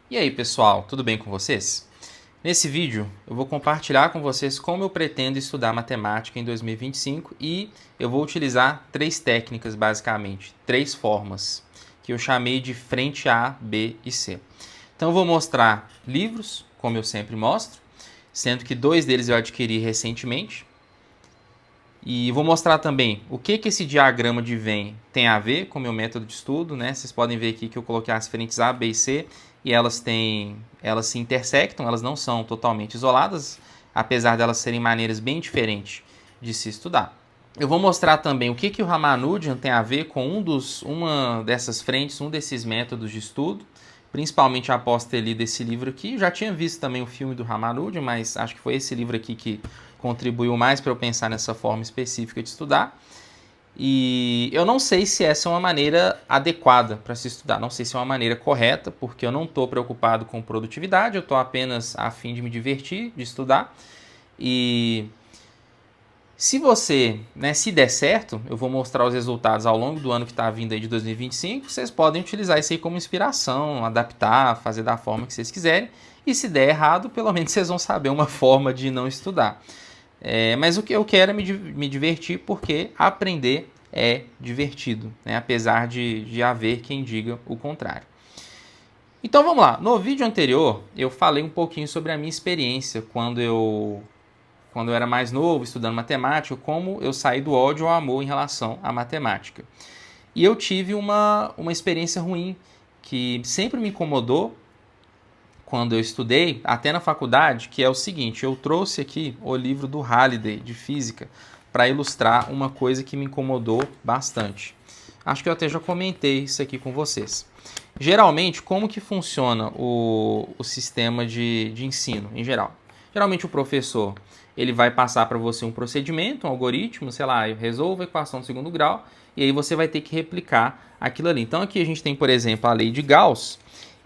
E aí pessoal, tudo bem com vocês? Nesse vídeo eu vou compartilhar com vocês como eu pretendo estudar matemática em 2025 e eu vou utilizar três técnicas basicamente, três formas, que eu chamei de frente A, B e C. Então eu vou mostrar livros, como eu sempre mostro, sendo que dois deles eu adquiri recentemente. E vou mostrar também o que esse diagrama de Venn tem a ver com o meu método de estudo, né? Vocês podem ver aqui que eu coloquei as frentes A, B e C e elas se intersectam, elas não são totalmente isoladas, apesar de elas serem maneiras bem diferentes de se estudar. Eu vou mostrar também o que o Ramanujan tem a ver com uma dessas frentes, um desses métodos de estudo, principalmente após ter lido esse livro aqui. Já tinha visto também o filme do Ramanujan, mas acho que foi esse livro aqui que contribuiu mais para eu pensar nessa forma específica de estudar. E eu não sei se essa é uma maneira adequada para se estudar, não sei se é uma maneira correta, porque eu não estou preocupado com produtividade, eu estou apenas a fim de me divertir, de estudar. E se você, se der certo, eu vou mostrar os resultados ao longo do ano que está vindo aí de 2025, vocês podem utilizar isso aí como inspiração, adaptar, fazer da forma que vocês quiserem. E se der errado, pelo menos vocês vão saber uma forma de não estudar. Mas o que eu quero é me divertir, porque aprender é divertido, né? Apesar de haver quem diga o contrário. Então vamos lá. No vídeo anterior, eu falei um pouquinho sobre a minha experiência quando eu era mais novo, estudando matemática, como eu saí do ódio ao amor em relação à matemática. E eu tive uma experiência ruim, que sempre me incomodou quando eu estudei, até na faculdade, que é o seguinte: eu trouxe aqui o livro do Halliday, de física, para ilustrar uma coisa que me incomodou bastante. Acho que eu até já comentei isso aqui com vocês. Geralmente, como que funciona o sistema de ensino em geral? Geralmente o professor ele vai passar para você um procedimento, um algoritmo, sei lá, resolva a equação de segundo grau, e aí você vai ter que replicar aquilo ali. Então aqui a gente tem, por exemplo, a lei de Gauss,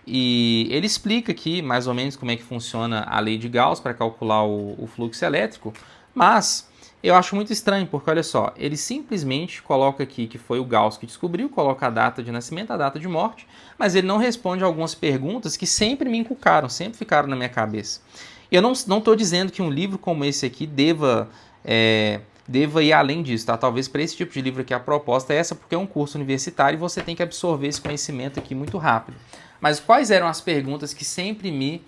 e ele explica aqui mais ou menos como é que funciona a lei de Gauss para calcular o fluxo elétrico, mas eu acho muito estranho, porque olha só, ele simplesmente coloca aqui que foi o Gauss que descobriu, coloca a data de nascimento, a data de morte, mas ele não responde algumas perguntas que sempre me encucaram, sempre ficaram na minha cabeça. Eu não estou dizendo que um livro como esse aqui deva ir além disso, tá? Talvez para esse tipo de livro aqui a proposta é essa, porque é um curso universitário e você tem que absorver esse conhecimento aqui muito rápido. Mas quais eram as perguntas que sempre me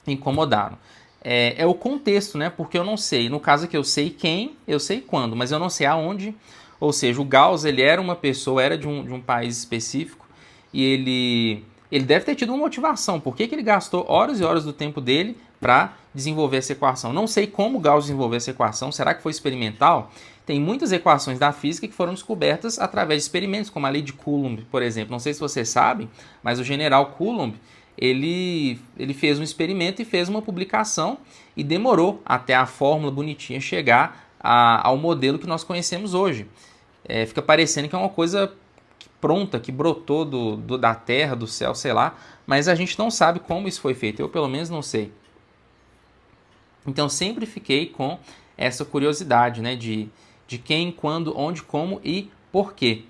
incomodaram? É o contexto, né? Porque eu não sei. No caso aqui eu sei quem, eu sei quando, mas eu não sei aonde. Ou seja, o Gauss, ele era uma pessoa, era de um país específico, e ele deve ter tido uma motivação. Por que ele gastou horas e horas do tempo dele para desenvolver essa equação? Não sei como Gauss desenvolveu essa equação. Será que foi experimental? Tem muitas equações da física que foram descobertas através de experimentos, como a lei de Coulomb, por exemplo. Não sei se vocês sabem, mas o general Coulomb, ele fez um experimento e fez uma publicação, e demorou até a fórmula bonitinha chegar ao modelo que nós conhecemos hoje. Fica parecendo que é uma coisa pronta, que brotou da terra, do céu, sei lá, mas a gente não sabe como isso foi feito. Eu, pelo menos, não sei. Então, sempre fiquei com essa curiosidade, né, de quem, quando, onde, como e por quê.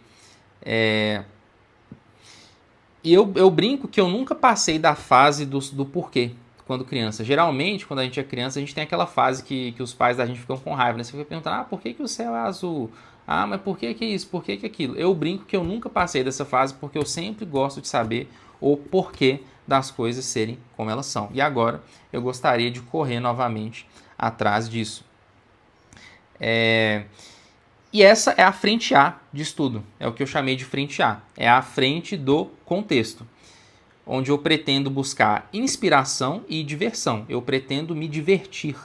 E eu brinco que eu nunca passei da fase do porquê quando criança. Geralmente, quando a gente é criança, a gente tem aquela fase que os pais da gente ficam com raiva, né? Você fica perguntando, por que o céu é azul? Mas por que isso? Por que aquilo? Eu brinco que eu nunca passei dessa fase, porque eu sempre gosto de saber o porquê das coisas serem como elas são. E agora eu gostaria de correr novamente atrás disso. E essa é a frente A de estudo, é o que eu chamei de frente A, é a frente do contexto, onde eu pretendo buscar inspiração e diversão. Eu pretendo me divertir,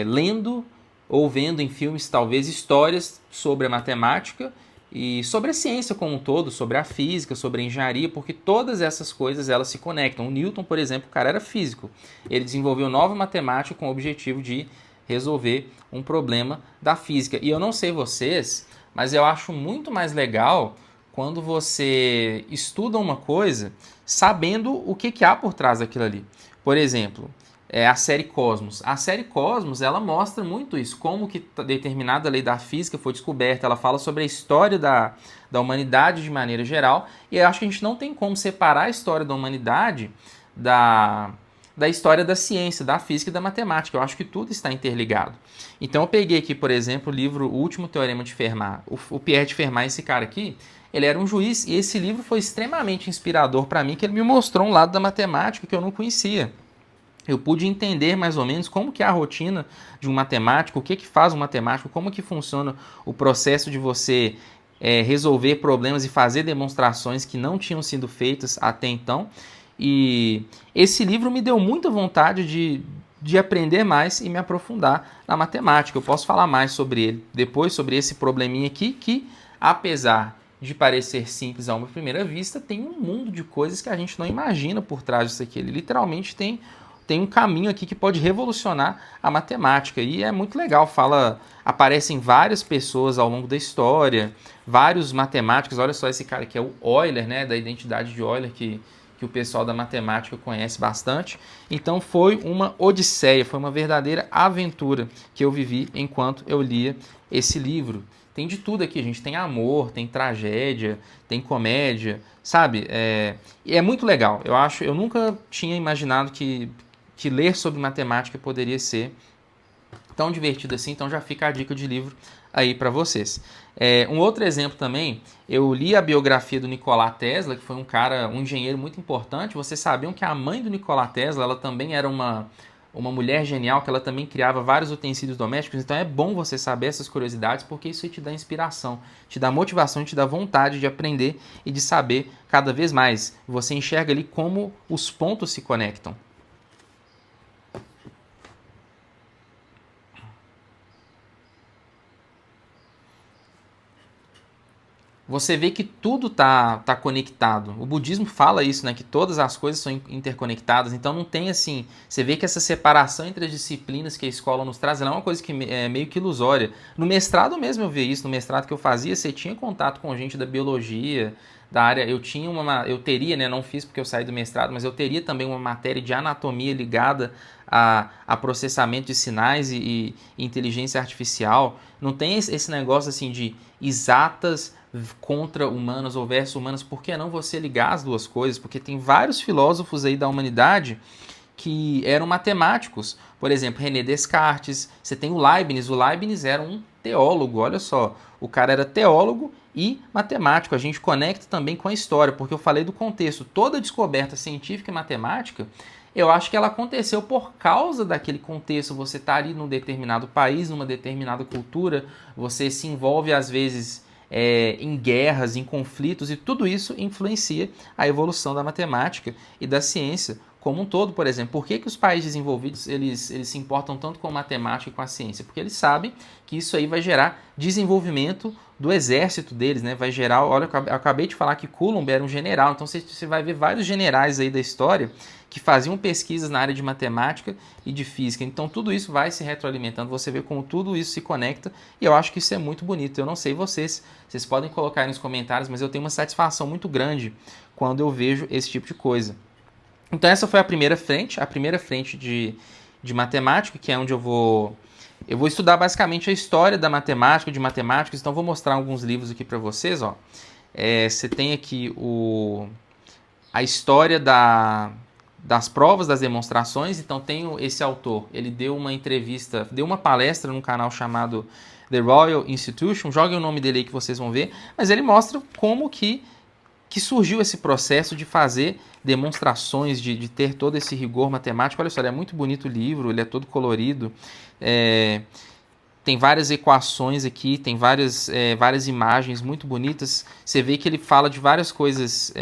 lendo ou vendo em filmes, talvez, histórias sobre a matemática e sobre a ciência como um todo, sobre a física, sobre a engenharia, porque todas essas coisas elas se conectam. O Newton, por exemplo, o cara era físico. Ele desenvolveu nova matemática com o objetivo de resolver um problema da física. E eu não sei vocês, mas eu acho muito mais legal quando você estuda uma coisa sabendo o que há por trás daquilo ali. Por exemplo, é a série Cosmos. A série Cosmos, ela mostra muito isso, como que determinada lei da física foi descoberta, ela fala sobre a história da humanidade de maneira geral, e eu acho que a gente não tem como separar a história da humanidade da história da ciência, da física e da matemática. Eu acho que tudo está interligado. Então eu peguei aqui, por exemplo, o livro O Último Teorema de Fermat. O Pierre de Fermat, esse cara aqui, ele era um juiz, e esse livro foi extremamente inspirador para mim, que ele me mostrou um lado da matemática que eu não conhecia. Eu pude entender mais ou menos como que é a rotina de um matemático, o que faz um matemático, como que funciona o processo de você resolver problemas e fazer demonstrações que não tinham sido feitas até então. E esse livro me deu muita vontade de aprender mais e me aprofundar na matemática. Eu posso falar mais sobre ele depois, sobre esse probleminha aqui, que apesar de parecer simples a uma primeira vista, tem um mundo de coisas que a gente não imagina por trás disso aqui. Ele literalmente tem um caminho aqui que pode revolucionar a matemática, e é muito legal. Aparecem várias pessoas ao longo da história, vários matemáticos. Olha só esse cara que é o Euler, né, da identidade de Euler, que o pessoal da matemática conhece bastante. Então foi uma odisseia, foi uma verdadeira aventura que eu vivi enquanto eu lia esse livro. Tem de tudo aqui, gente. Tem amor, tem tragédia, tem comédia, sabe? E é muito legal. Eu nunca tinha imaginado que ler sobre matemática poderia ser tão divertido assim, então já fica a dica de livro aí para vocês. Um outro exemplo também, eu li a biografia do Nikola Tesla, que foi um engenheiro muito importante. Vocês sabiam que a mãe do Nikola Tesla, ela também era uma mulher genial, que ela também criava vários utensílios domésticos. Então é bom você saber essas curiosidades, porque isso aí te dá inspiração, te dá motivação, te dá vontade de aprender e de saber cada vez mais. Você enxerga ali como os pontos se conectam. Você vê que tudo tá conectado. O budismo fala isso, né? Que todas as coisas são interconectadas. Então não tem assim... Você vê que essa separação entre as disciplinas que a escola nos traz, ela é uma coisa que é meio que ilusória. No mestrado mesmo eu vi isso. No mestrado que eu fazia, você tinha contato com gente da biologia, da área... Eu teria, né? Não fiz porque eu saí do mestrado, mas eu teria também uma matéria de anatomia ligada a processamento de sinais e inteligência artificial. Não tem esse negócio assim de exatas contra humanas ou versus humanas. Por que não você ligar as duas coisas? Porque tem vários filósofos aí da humanidade que eram matemáticos. Por exemplo, René Descartes, você tem o Leibniz. O Leibniz era um teólogo, olha só. O cara era teólogo e matemático. A gente conecta também com a história, porque eu falei do contexto. Toda descoberta científica e matemática, eu acho que ela aconteceu por causa daquele contexto. Você está ali num determinado país, numa determinada cultura, você se envolve às vezes em guerras, em conflitos, e tudo isso influencia a evolução da matemática e da ciência como um todo. Por exemplo, por que os países desenvolvidos eles se importam tanto com a matemática e com a ciência? Porque eles sabem que isso aí vai gerar desenvolvimento do exército deles, né? Vai gerar... Olha, eu acabei de falar que Coulomb era um general, então você vai ver vários generais aí da história que faziam pesquisas na área de matemática e de física. Então tudo isso vai se retroalimentando, você vê como tudo isso se conecta, e eu acho que isso é muito bonito. Eu não sei vocês podem colocar aí nos comentários, mas eu tenho uma satisfação muito grande quando eu vejo esse tipo de coisa. Então essa foi a primeira frente de matemática, que é onde eu vou estudar basicamente a história da matemática, de matemáticos. Então vou mostrar alguns livros aqui para vocês. Ó. Você tem aqui a história das provas, das demonstrações. Então tem esse autor, ele deu uma palestra num canal chamado The Royal Institution. Joguem o nome dele aí que vocês vão ver, mas ele mostra como que surgiu esse processo de fazer demonstrações, de ter todo esse rigor matemático. Olha só, ele é muito bonito o livro, ele é todo colorido, tem várias equações aqui, tem várias imagens muito bonitas. Você vê que ele fala de várias coisas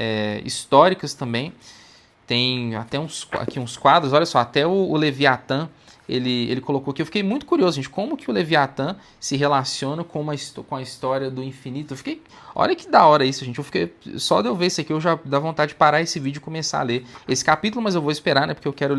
históricas também. Tem até aqui uns quadros, olha só, até o Leviatã ele colocou aqui. Eu fiquei muito curioso, gente, como que o Leviatã se relaciona com a história do infinito. Olha que da hora isso, gente. Só de eu ver isso aqui, eu já dá vontade de parar esse vídeo e começar a ler esse capítulo, mas eu vou esperar, né, porque eu quero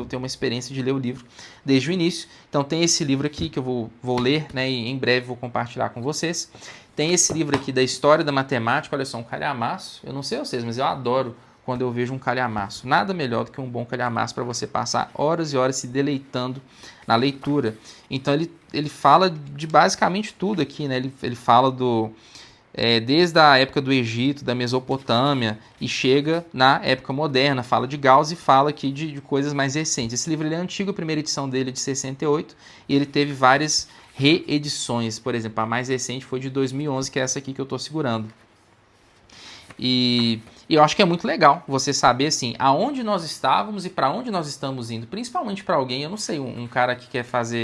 ter uma experiência de ler o livro desde o início. Então tem esse livro aqui que eu vou ler, né, e em breve vou compartilhar com vocês. Tem esse livro aqui da história da matemática. Olha só, um calhamaço. Eu não sei vocês, mas eu adoro quando eu vejo um calhamaço. Nada melhor do que um bom calhamaço para você passar horas e horas se deleitando na leitura. Então ele fala de basicamente tudo aqui, né? Ele fala desde a época do Egito, da Mesopotâmia, e chega na época moderna, fala de Gauss e fala aqui de coisas mais recentes. Esse livro ele é antigo, a primeira edição dele é de 68, e ele teve várias reedições. Por exemplo, a mais recente foi de 2011, que é essa aqui que eu estou segurando. E eu acho que é muito legal você saber assim, aonde nós estávamos e para onde nós estamos indo, principalmente para alguém, eu não sei, um cara que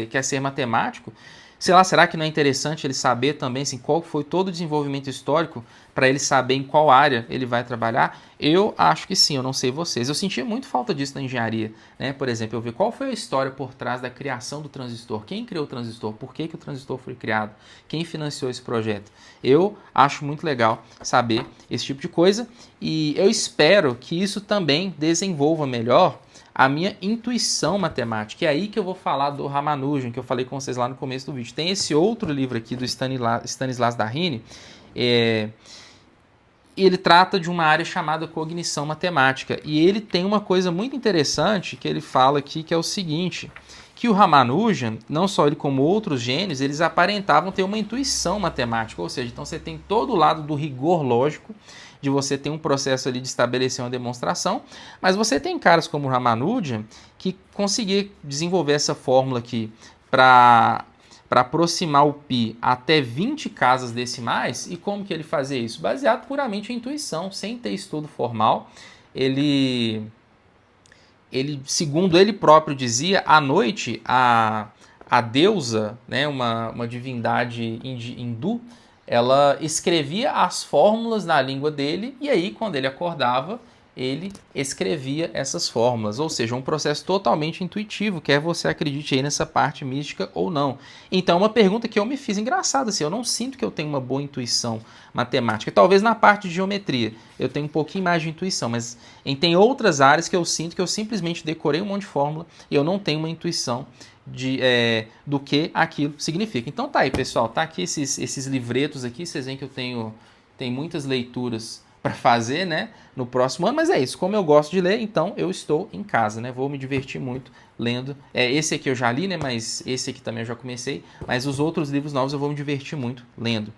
quer ser matemático, sei lá, será que não é interessante ele saber também assim, qual foi todo o desenvolvimento histórico para ele saber em qual área ele vai trabalhar? Eu acho que sim, eu não sei vocês. Eu sentia muito falta disso na engenharia, né? Por exemplo, eu vi qual foi a história por trás da criação do transistor, quem criou o transistor, por que o transistor foi criado, quem financiou esse projeto. Eu acho muito legal saber esse tipo de coisa e eu espero que isso também desenvolva melhor a minha intuição matemática. É aí que eu vou falar do Ramanujan, que eu falei com vocês lá no começo do vídeo. Tem esse outro livro aqui do Stanislas Dehaene, ele trata de uma área chamada cognição matemática. E ele tem uma coisa muito interessante que ele fala aqui, que é o seguinte, que o Ramanujan, não só ele como outros gênios, eles aparentavam ter uma intuição matemática, ou seja, então você tem todo o lado do rigor lógico, de você ter um processo ali de estabelecer uma demonstração, mas você tem caras como o Ramanujan que conseguir desenvolver essa fórmula aqui para aproximar o π até 20 casas decimais. E como que ele fazia isso? Baseado puramente em intuição, sem ter estudo formal. Ele segundo ele próprio dizia, à noite a deusa, né, uma divindade hindu, ela escrevia as fórmulas na língua dele e aí, quando ele acordava, ele escrevia essas fórmulas. Ou seja, um processo totalmente intuitivo, quer você acredite aí nessa parte mística ou não. Então, uma pergunta que eu me fiz engraçada, assim, eu não sinto que eu tenho uma boa intuição matemática. Talvez na parte de geometria eu tenho um pouquinho mais de intuição, mas tem outras áreas que eu sinto que eu simplesmente decorei um monte de fórmula e eu não tenho uma intuição do que aquilo significa. Então tá aí, pessoal, tá aqui esses livretos aqui, vocês veem que eu tenho muitas leituras para fazer, né, no próximo ano, mas é isso, como eu gosto de ler, então eu estou em casa, né, vou me divertir muito lendo. Esse aqui eu já li, né, mas esse aqui também eu já comecei, mas os outros livros novos eu vou me divertir muito lendo.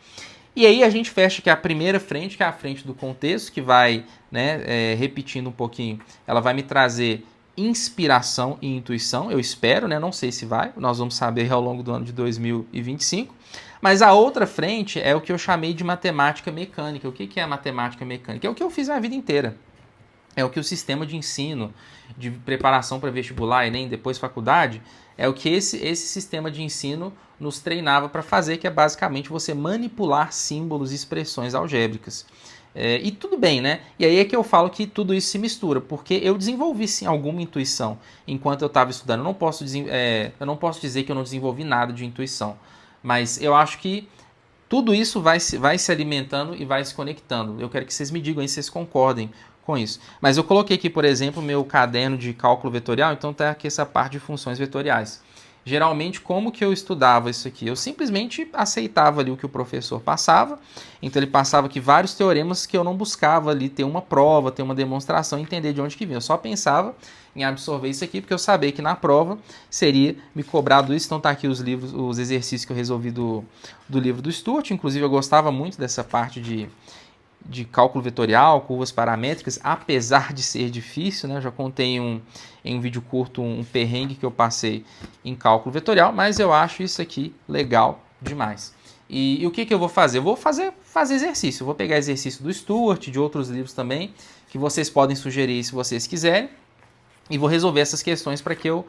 E aí a gente fecha aqui a primeira frente, que é a frente do contexto, que vai, né, repetindo um pouquinho, ela vai me trazer inspiração e intuição, eu espero, né? Não sei se vai, nós vamos saber ao longo do ano de 2025. Mas a outra frente é o que eu chamei de matemática mecânica. O que é a matemática mecânica? É o que eu fiz a vida inteira. É o que o sistema de ensino, de preparação para vestibular, Enem, depois faculdade, é o que esse sistema de ensino nos treinava para fazer, que é basicamente você manipular símbolos e expressões algébricas. E tudo bem, né? E aí é que eu falo que tudo isso se mistura, porque eu desenvolvi sim alguma intuição enquanto eu estava estudando. Eu não posso dizer que eu não desenvolvi nada de intuição, mas eu acho que tudo isso vai se alimentando e vai se conectando. Eu quero que vocês me digam aí se vocês concordem com isso. Mas eu coloquei aqui, por exemplo, meu caderno de cálculo vetorial, então tá aqui essa parte de funções vetoriais. Geralmente, como que eu estudava isso aqui? Eu simplesmente aceitava ali o que o professor passava. Então, ele passava aqui vários teoremas que eu não buscava ali ter uma prova, ter uma demonstração, entender de onde que vinha. Eu só pensava em absorver isso aqui, porque eu sabia que na prova seria me cobrado isso. Então, tá aqui os exercícios que eu resolvi do livro do Sturt. Inclusive, eu gostava muito dessa parte de cálculo vetorial, curvas paramétricas, apesar de ser difícil, né? Eu já contei em um vídeo curto um perrengue que eu passei em cálculo vetorial, mas eu acho isso aqui legal demais. E o que eu vou fazer? Eu vou fazer exercício. Eu vou pegar exercício do Sturt, de outros livros também, que vocês podem sugerir se vocês quiserem, e vou resolver essas questões para que eu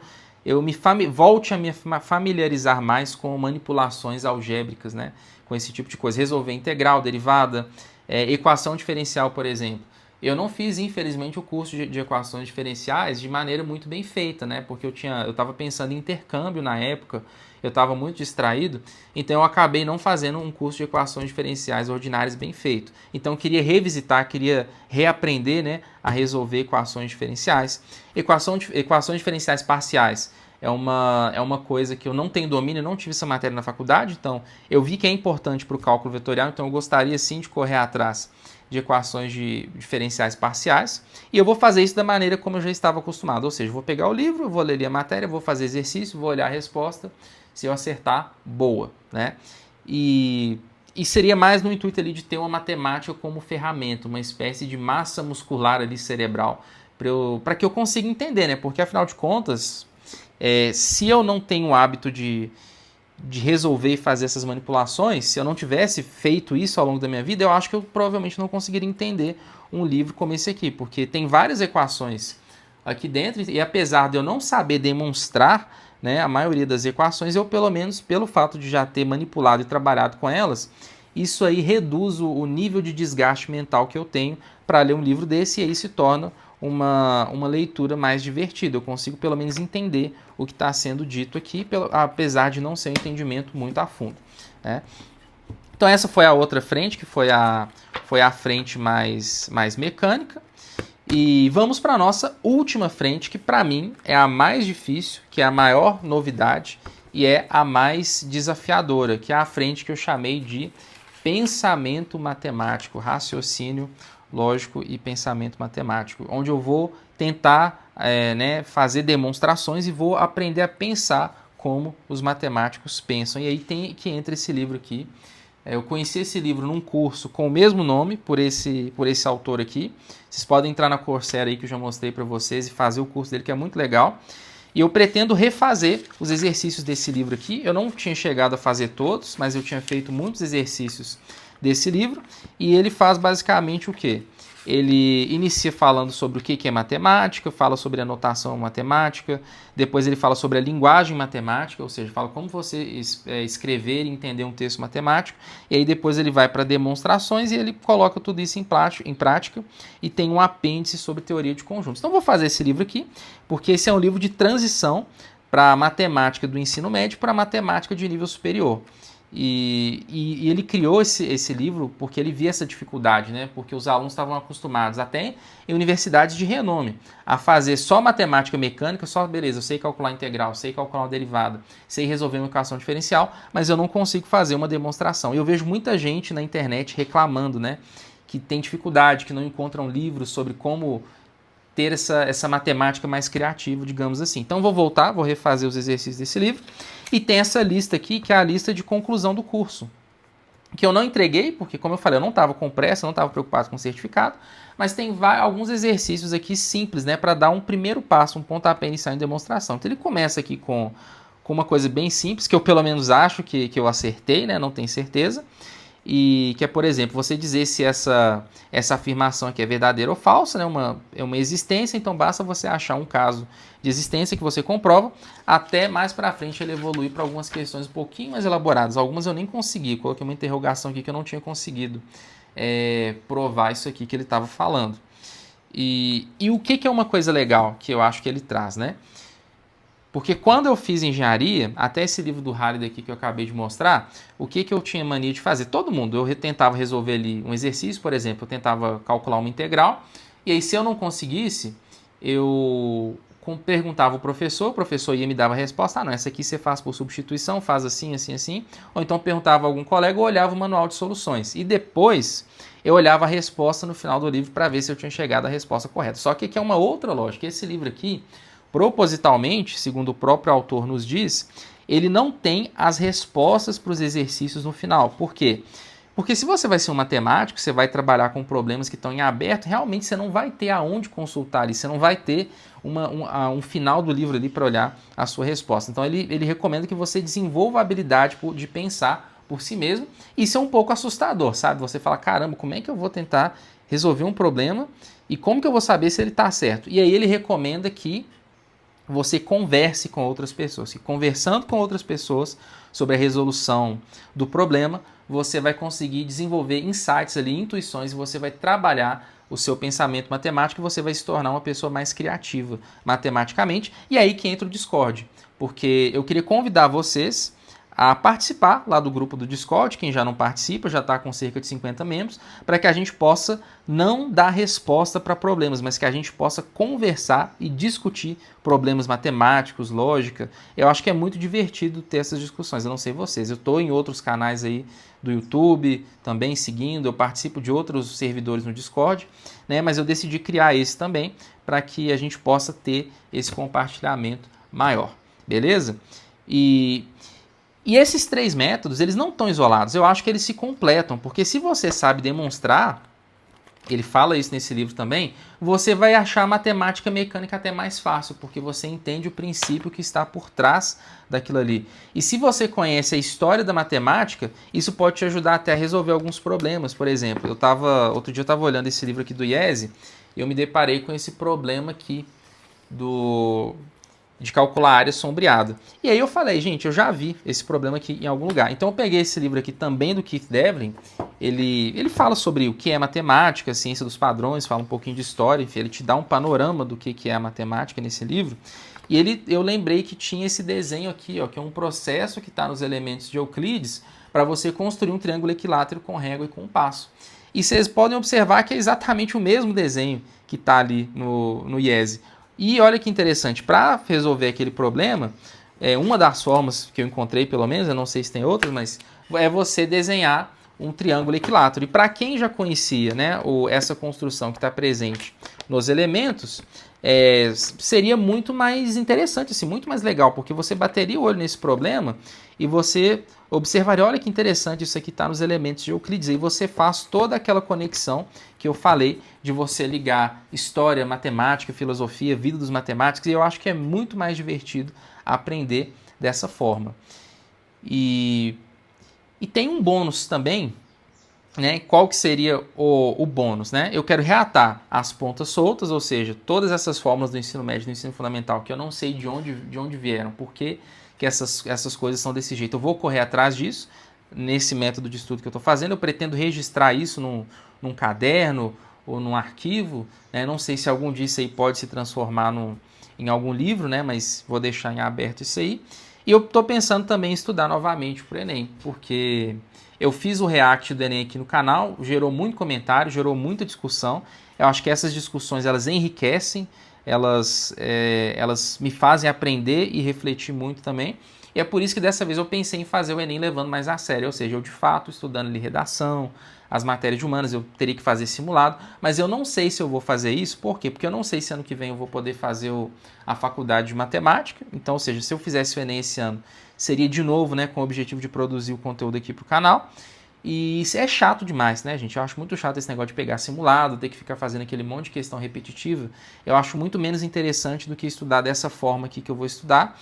volte a me familiarizar mais com manipulações algébricas, né? Com esse tipo de coisa. Resolver integral, derivada, equação diferencial, por exemplo. Eu não fiz, infelizmente, o curso de equações diferenciais de maneira muito bem feita, né? Porque eu estava pensando em intercâmbio na época, eu estava muito distraído, então eu acabei não fazendo um curso de equações diferenciais ordinárias bem feito. Então eu queria revisitar, queria reaprender, né, a resolver equações diferenciais. Equações diferenciais parciais. é uma coisa que eu não tenho domínio, eu não tive essa matéria na faculdade, então eu vi que é importante para o cálculo vetorial, então eu gostaria sim de correr atrás de equações de diferenciais parciais, e eu vou fazer isso da maneira como eu já estava acostumado, ou seja, eu vou pegar o livro, vou ler a matéria, vou fazer exercício, vou olhar a resposta, se eu acertar, boa, né? E seria mais no intuito ali de ter uma matemática como ferramenta, uma espécie de massa muscular ali cerebral, para que eu consiga entender, né? Porque afinal de contas, se eu não tenho o hábito de resolver e fazer essas manipulações, se eu não tivesse feito isso ao longo da minha vida, eu acho que eu provavelmente não conseguiria entender um livro como esse aqui, porque tem várias equações aqui dentro, e apesar de eu não saber demonstrar, né, a maioria das equações, eu pelo menos, pelo fato de já ter manipulado e trabalhado com elas, isso aí reduz o nível de desgaste mental que eu tenho para ler um livro desse, e aí se torna uma leitura mais divertida. Eu consigo pelo menos entender o que está sendo dito aqui, apesar de não ser um entendimento muito a fundo, né? Então essa foi a outra frente, que foi a frente mais mecânica. E vamos para a nossa última frente, que para mim é a mais difícil, que é a maior novidade e é a mais desafiadora, que é a frente que eu chamei de pensamento matemático, raciocínio lógico e pensamento matemático, onde eu vou tentar fazer demonstrações e vou aprender a pensar como os matemáticos pensam. E aí tem que entra esse livro aqui. Eu conheci esse livro num curso com o mesmo nome, por esse autor aqui. Vocês podem entrar na Coursera aí que eu já mostrei para vocês e fazer o curso dele, que é muito legal. E eu pretendo refazer os exercícios desse livro aqui. Eu não tinha chegado a fazer todos, mas eu tinha feito muitos exercícios desse livro. E ele faz basicamente o quê? Ele inicia falando sobre o que é matemática, fala sobre a notação matemática, depois ele fala sobre a linguagem matemática, ou seja, fala como você escrever e entender um texto matemático, e aí depois ele vai para demonstrações e ele coloca tudo isso em prática e tem um apêndice sobre teoria de conjuntos. Então vou fazer esse livro aqui, porque esse é um livro de transição para a matemática do ensino médio para a matemática de nível superior. E ele criou esse livro porque ele via essa dificuldade, né? Porque os alunos estavam acostumados, até em universidades de renome, a fazer só matemática mecânica, só beleza, eu sei calcular integral, sei calcular uma derivada, sei resolver uma equação diferencial, mas eu não consigo fazer uma demonstração. E eu vejo muita gente na internet reclamando, né? Que tem dificuldade, que não encontram livros sobre como ter essa matemática mais criativa, digamos assim. Então vou voltar, vou refazer os exercícios desse livro. E tem essa lista aqui, que é a lista de conclusão do curso, que eu não entreguei, porque como eu falei, eu não estava com pressa, eu não estava preocupado com o certificado, mas tem alguns exercícios aqui simples, né, para dar um primeiro passo, um pontapé inicial em demonstração. Então ele começa aqui com uma coisa bem simples, que eu pelo menos acho que eu acertei, né, não tenho certeza. E que é, por exemplo, você dizer se essa afirmação aqui é verdadeira ou falsa, né? É uma existência, então basta você achar um caso de existência que você comprova, até mais para frente ele evolui para algumas questões um pouquinho mais elaboradas. Algumas eu nem consegui, coloquei uma interrogação aqui que eu não tinha conseguido provar isso aqui que ele estava falando. E o que é uma coisa legal que eu acho que ele traz, né? Porque quando eu fiz engenharia, até esse livro do Halliday aqui que eu acabei de mostrar, o que eu tinha mania de fazer? Todo mundo, eu tentava resolver ali um exercício, por exemplo, eu tentava calcular uma integral, e aí se eu não conseguisse, eu perguntava ao professor, o professor ia me dar a resposta, não, essa aqui você faz por substituição, faz assim, assim, assim, ou então perguntava a algum colega ou olhava o manual de soluções, e depois eu olhava a resposta no final do livro para ver se eu tinha chegado à resposta correta. Só que aqui é uma outra lógica, esse livro aqui, propositalmente, segundo o próprio autor nos diz, ele não tem as respostas para os exercícios no final. Por quê? Porque se você vai ser um matemático, você vai trabalhar com problemas que estão em aberto, realmente você não vai ter aonde consultar ali, você não vai ter um final do livro ali para olhar a sua resposta. Então ele recomenda que você desenvolva a habilidade de pensar por si mesmo. Isso é um pouco assustador, sabe? Você fala, caramba, como é que eu vou tentar resolver um problema e como que eu vou saber se ele está certo? E aí ele recomenda que você converse com outras pessoas. E conversando com outras pessoas sobre a resolução do problema, você vai conseguir desenvolver insights ali, intuições, e você vai trabalhar o seu pensamento matemático e você vai se tornar uma pessoa mais criativa matematicamente. E aí que entra o Discord, porque eu queria convidar vocês a participar lá do grupo do Discord. Quem já não participa, já está com cerca de 50 membros, para que a gente possa não dar resposta para problemas, mas que a gente possa conversar e discutir problemas matemáticos, lógica. Eu acho que é muito divertido ter essas discussões. Eu não sei vocês, eu estou em outros canais aí do YouTube também seguindo, eu participo de outros servidores no Discord, né? Mas eu decidi criar esse também para que a gente possa ter esse compartilhamento maior, beleza? E esses três métodos, eles não estão isolados, eu acho que eles se completam, porque se você sabe demonstrar, ele fala isso nesse livro também, você vai achar a matemática mecânica até mais fácil, porque você entende o princípio que está por trás daquilo ali. E se você conhece a história da matemática, isso pode te ajudar até a resolver alguns problemas. Por exemplo, outro dia eu estava olhando esse livro aqui do IESE, e eu me deparei com esse problema aqui de calcular área sombreada. E aí eu falei, gente, eu já vi esse problema aqui em algum lugar. Então eu peguei esse livro aqui também do Keith Devlin. Ele fala sobre o que é matemática, a ciência dos padrões, fala um pouquinho de história, enfim, ele te dá um panorama do que é a matemática nesse livro. E eu lembrei que tinha esse desenho aqui, ó, que é um processo que está nos elementos de Euclides para você construir um triângulo equilátero com régua e compasso. E vocês podem observar que é exatamente o mesmo desenho que está ali no IESE. E olha que interessante, para resolver aquele problema, uma das formas que eu encontrei, pelo menos, eu não sei se tem outras, mas é você desenhar um triângulo equilátero. E para quem já conhecia, né, essa construção que está presente nos elementos, seria muito mais interessante, assim, muito mais legal, porque você bateria o olho nesse problema e você observaria, olha que interessante, isso aqui está nos elementos de Euclides, e você faz toda aquela conexão que eu falei de você ligar história, matemática, filosofia, vida dos matemáticos, e eu acho que é muito mais divertido aprender dessa forma. E tem um bônus também, né? Qual que seria o bônus? Né? Eu quero reatar as pontas soltas, ou seja, todas essas fórmulas do ensino médio e do ensino fundamental que eu não sei de onde vieram, porque que essas coisas são desse jeito. Eu vou correr atrás disso nesse método de estudo que eu estou fazendo. Eu pretendo registrar isso num caderno ou num arquivo. Né? Não sei se algum disso aí pode se transformar em algum livro, né? Mas vou deixar em aberto isso aí. E eu estou pensando também em estudar novamente para o Enem, porque eu fiz o react do Enem aqui no canal, gerou muito comentário, gerou muita discussão. Eu acho que essas discussões elas enriquecem, elas me fazem aprender e refletir muito também. E é por isso que dessa vez eu pensei em fazer o Enem levando mais a sério, ou seja, eu de fato estudando ali redação, as matérias de humanas, eu teria que fazer simulado, mas eu não sei se eu vou fazer isso, por quê? Porque eu não sei se ano que vem eu vou poder fazer a faculdade de matemática, então, ou seja, se eu fizesse o Enem esse ano, seria de novo, né, com o objetivo de produzir o conteúdo aqui para o canal, e isso é chato demais, né, gente? Eu acho muito chato esse negócio de pegar simulado, ter que ficar fazendo aquele monte de questão repetitiva, eu acho muito menos interessante do que estudar dessa forma aqui que eu vou estudar,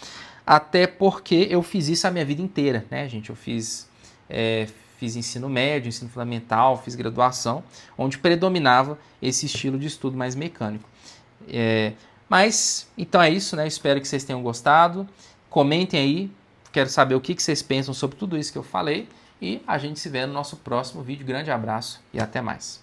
até porque eu fiz isso a minha vida inteira, né, gente? Eu fiz ensino médio, ensino fundamental, fiz graduação, onde predominava esse estilo de estudo mais mecânico. Mas, então é isso, né? Espero que vocês tenham gostado. Comentem aí, quero saber o que vocês pensam sobre tudo isso que eu falei. E a gente se vê no nosso próximo vídeo. Grande abraço e até mais.